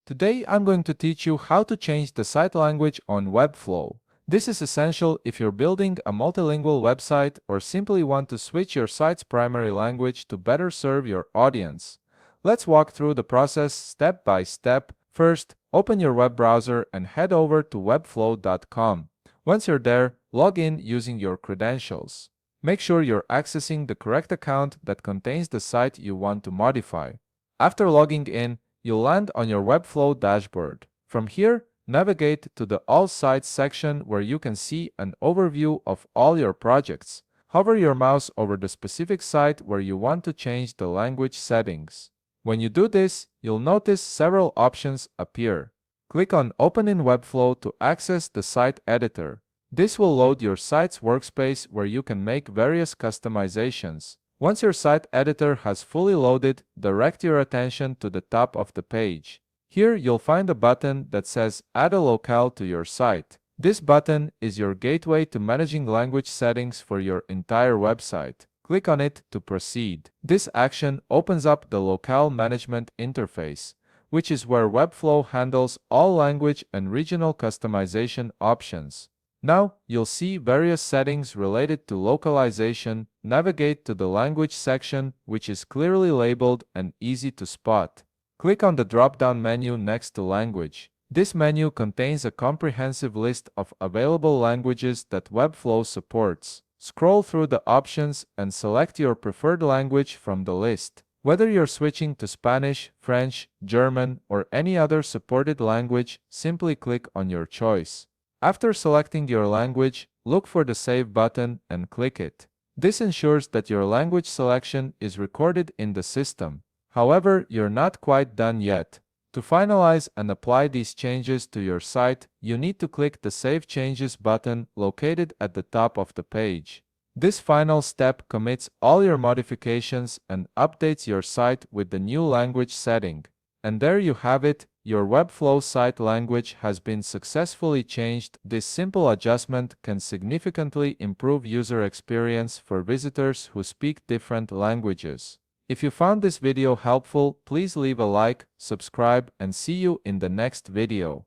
Today I'm going to teach you how to change the site language on Webflow. This is essential if you're building a multilingual website or simply want to switch your site's primary language to better serve your audience. Let's walk through the process step by step. First, open your web browser and head over to webflow.com. Once you're there, log in using your credentials. Make sure you're accessing the correct account that contains the site you want to modify. After logging in, you'll land on your Webflow dashboard. From here, navigate to the All Sites section where you can see an overview of all your projects. Hover your mouse over the specific site where you want to change the language settings. When you do this, you'll notice several options appear. Click on Open in Webflow to access the site editor. This will load your site's workspace where you can make various customizations. Once your site editor has fully loaded, direct your attention to the top of the page. Here you'll find a button that says Add a locale to your site. This button is your gateway to managing language settings for your entire website. Click on it to proceed. This action opens up the locale management interface, which is where Webflow handles all language and regional customization options. Now, you'll see various settings related to localization. Navigate to the language section, which is clearly labeled and easy to spot. Click on the drop-down menu next to language. This menu contains a comprehensive list of available languages that Webflow supports. Scroll through the options and select your preferred language from the list. Whether you're switching to Spanish, French, German, or any other supported language, simply click on your choice. After selecting your language, look for the Save button and click it. This ensures that your language selection is recorded in the system. However, you're not quite done yet. To finalize and apply these changes to your site, you need to click the Save Changes button located at the top of the page. This final step commits all your modifications and updates your site with the new language setting. And there you have it. Your Webflow site language has been successfully changed. This simple adjustment can significantly improve user experience for visitors who speak different languages. If you found this video helpful, please leave a like, subscribe, and see you in the next video.